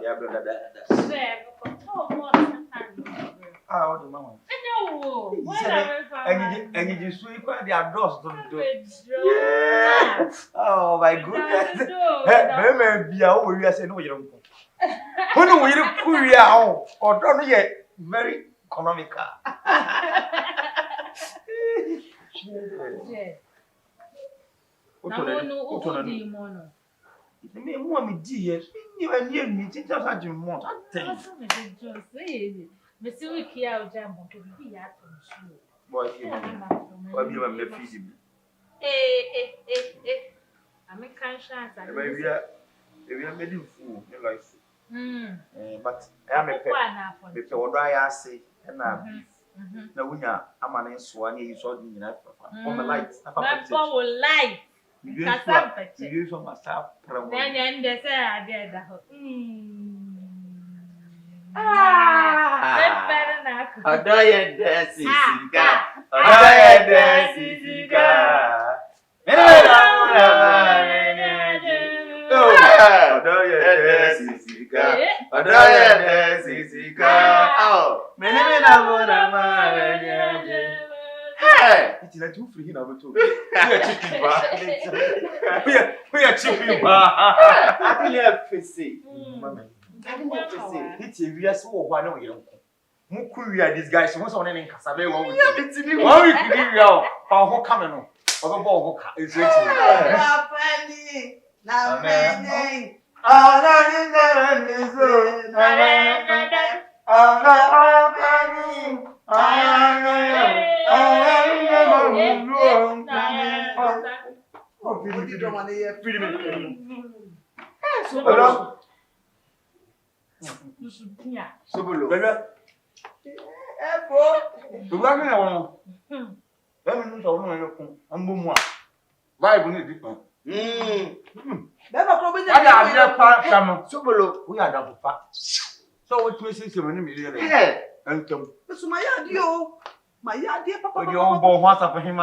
Yeah, brother. Ah, what the mama? And you just sweep by the doors. Oh, my goodness. Maybe I will say no, you don't. Who know you put your own or don't yet very economical. Me want me dear. You and you me just as you want. Me see we kia jam to be at Boy, you are me feeding. I make conscience and we are made fool in life. But I am a pet. If you dry, I say, and I'm no winner. I'm an answer. You saw me enough for my light. will lie. You use on myself. Then they say I did that. Adaya desi Sika. Oh, hey, it's like too free now, too. We are chipping. I think you have to see. It's a real so one of you. Mukuya, this guy, so what's on any Casabe? One week, you out. How coming on? Or the ball is rich. Now, Sobolo. The wagon I want. Let me know I'm more. Why would it different? Sobolo, we are done for so what misses you when you and come. That's my idea. My idea, Papa. You all born once for him.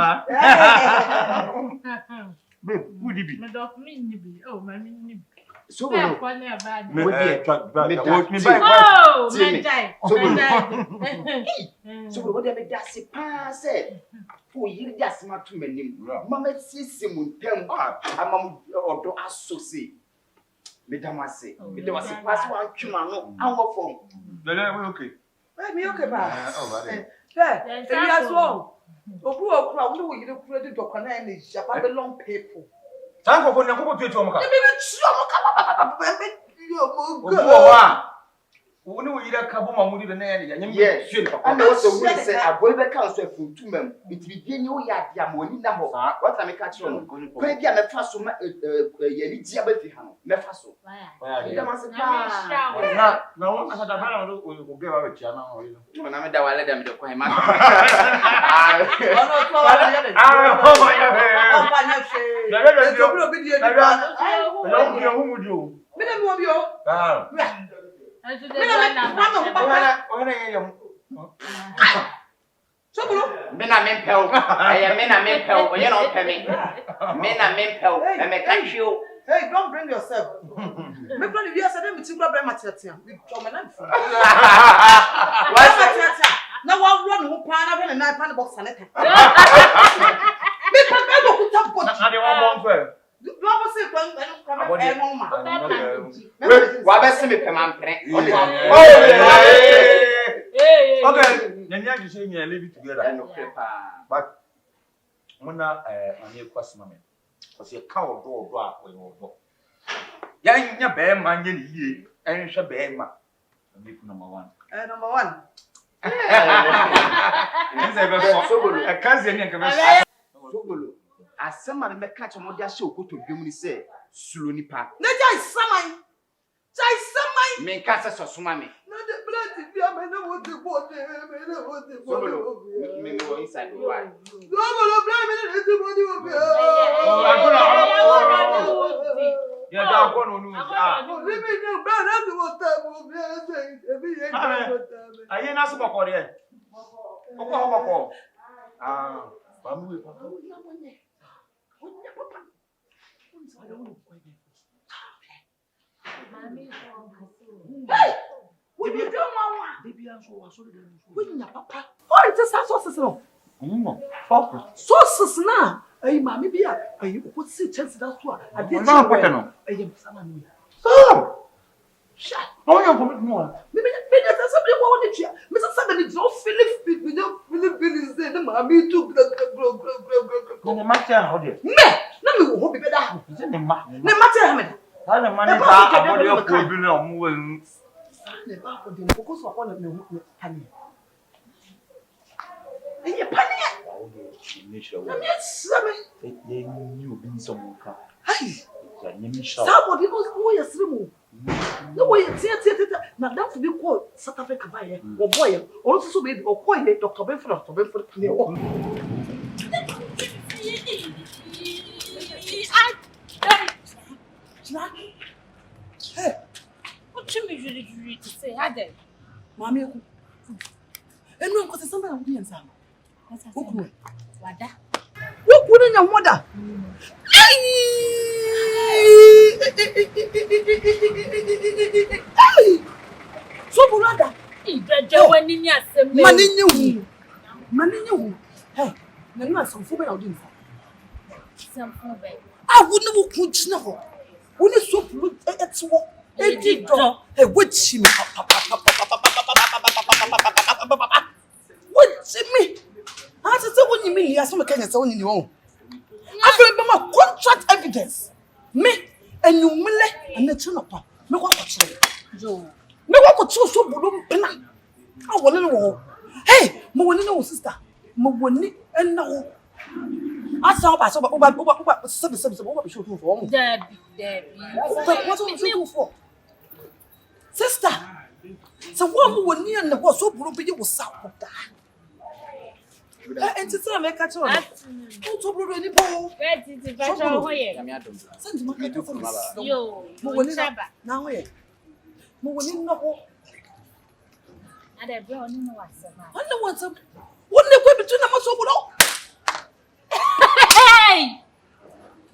Babe, would it be? Oh, my mini. So, whatever that's a pass. For you, that's my two men. Mamma sees Simon, I'm or associate. Madame, I say, it was a pass one chumano, our phone. Okay. Let me okay, man. There, you as well. Oh, who are probably you don't credit or connect a long paper. Time for Naku to Tomoka. Who knew either Kabuma would even end? Yes, and also we say a boy that counts for 2 men. It will be no yard, Yamolina. What I make catch on. Maybe I'm a fast Yelitiabetihano, Nefaso. No one had a man who will give out a channel. When I'm a let them to cry. Mena mempel, I am mena mempel, you don't pay me. Mena mempel, and I catch you. Hey, don't bring yourself. Make one of you said me to grab my material. What's that? Now I'll run who pan and I pan box and it. Make a bag of put up. I don't want okay, then you say me leave it together. But when I near Quasman, because you can't go block with your book. Young bear man, you and shall bear my number one. Number one. I can't say anything. As someone may catch a modern show, go to Germany say, Suluni Park. No, Jai Samai. Jai Samai. Make us a sumami. No, the blood is the amena would the water, me go inside the wine. No, the body will be. Yeah, I'm going to leave me no bad as water. I ain't asked about it. Ah, Hey! What you doing, Mama? Baby, I'm so When your papa? Oh, it's a sauce. Sauces now. Hey, mammy, be a you could see chance that's what I did. I am someone. Oh! Shut up. Oh, you're coming more. Maybe there's somebody wanted you. Mr. Somebody don't Philip with no Philip said the mammy took the No matter how dear. Me, no, we will be better. It's in the matter. No matter how many. How the money is about your problem. Because of one of the honey. And you penny. Yes, they knew being some car. Hey, somebody knows who is removed. No way, now that's the called South Africa by or boy, also made or quiet Dr. Benford. Hey, What you usually say? I did. Mammy, and no, because somebody will be in some. Wada. What wouldn't your mother? So, brother, money you. Hey, you are some food out in. Some food. I wouldn't cook snow. When it's so good, it's what a deep door. A witch me. What's me? I said, what you mean? You are some kind of on your own. I remember contract evidence. Me and you mele and the turn up. Me what Joe. Me what choose so blue penna. I want to know. Hey, my one no sister. My one and no. I saw by so over 7 over show for. Debbie. What's all for? Sister. So one woman near the was so blue, you was south. And to tell me, catch on. Don't talk about any ball. Where did the virtual way? Send my cat from Yo, now, eh? Moving no. And I brought no one. I know what's up. Wouldn't they go between them or so? Hey!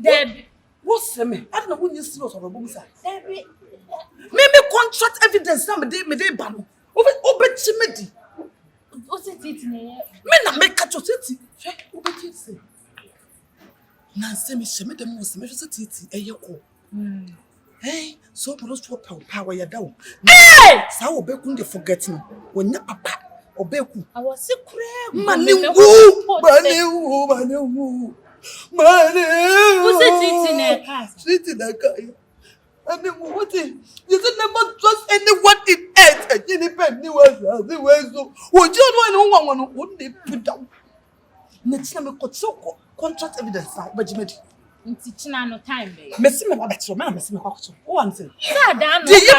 Debbie. What's me? I don't know when you see us on the boom side. Debbie. Maybe contract evidence. Somebody made a ban. Over Chimedi. What's it eating here? Men make catch your city. Over Chitty. Nancy, Miss Shemmy, the most measure city, a yoko. Hey, so close to power you down. Hey! So Beku forgetting when your papa or Beku. I was so crab. Manu. Who's it eating here? Sitting a guy. And then what is you never trust anyone in earth and any penny was the way so. Would you know one wouldn't they put down? Next time I got so contract evidence, but you made teaching no time, baby. Messi, my better man, Messi, my cocktail. One thing. Do you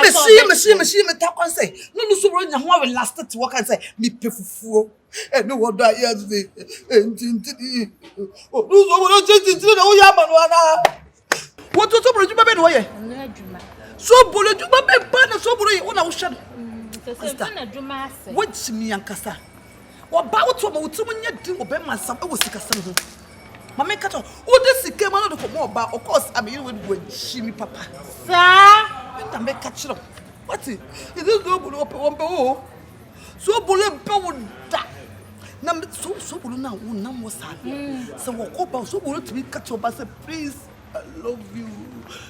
machine, talk and say, no, so run your one lasted to walk and say, me pay for fool. And no one died yesterday. And oh, no, just Yaman. What was over you, way? Sobolo, you may ban a Sobolo when I was shut. What's me and Cassa? What about when you do obey myself? I was sick of Mamma Cato, who does he came out of more about? Of course, I mean, with Shimmy Papa. Sir, I may catch up. What is this double open one bow? So bullet bow that. Number so now, none was happy. So walk up, so will to be catch up. I said, please, I love you.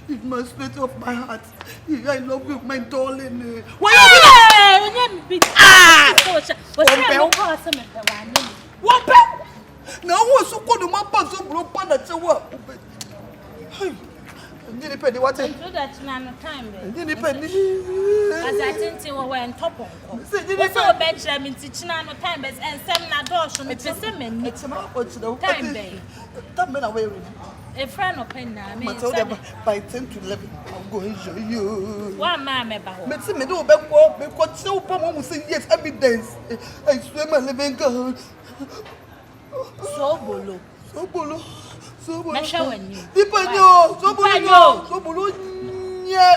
It's my sweat of my heart. I love you, my darling. Why are you? One bell. Now what's so called my pass of blue pan at your work? Hey, didn't penny what I do that none time. didn't penny. As I didn't see what went top on. What's all Benjamin teaching no time and some adoption. It's a semen. It's a time, babe. That man away. A friend of pen now. By 10 to 11, I'm going to show you. One man, Let's me do back walk because so Papa will say yes, evidence. I swim a living girl. Sobolo. Showing you. Sobolo. Yeah.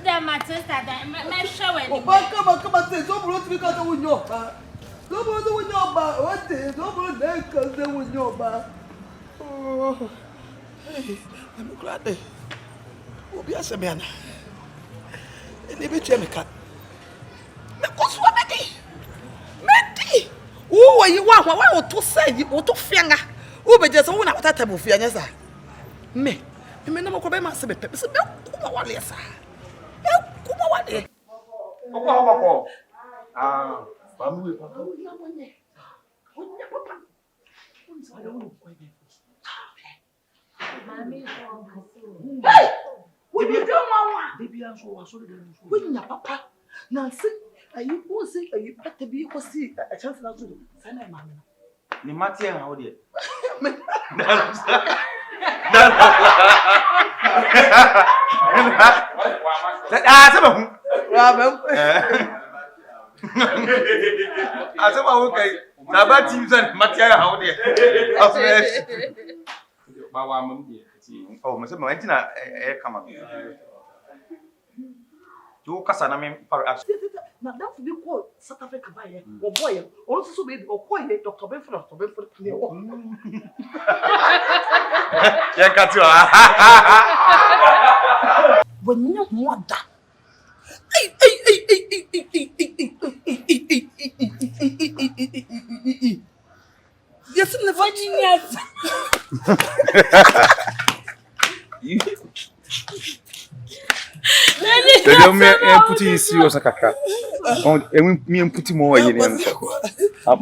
That my sister, that showing. Oh, come and say, Sobolo because I will know. Sobolo will know about what is Sobolo then because they will know about. Oh, I'm glad they will be a Sabiana. Ni be tue me ka. Me ko so medi. Medi. Wo yi wa to say wo to fianga. Wo be je so wo na kwata table fianya sa. Me na mo ko be ma se be pe. Se be kuma wale sa. Be kuma wale. Oko. Ah, bamu we papa. Onya papa. Mami, hey! What you doing, Mama? Baby, I'm so when your papa, Nancy, are you who say are you better be able to see a chance to do? Send a man. Ni mati how dear. Asama okay. Na ba team san mati how dear. Bawa mam dear. Oh, me say me na kama. You kasa na me para action. Na that be called South Africa by or boy also be or boy Dr. Benford Ya katu. When you want that. Yes, in the Virginia. I'm putting you serious, Kaka. Me and putting more in. I'm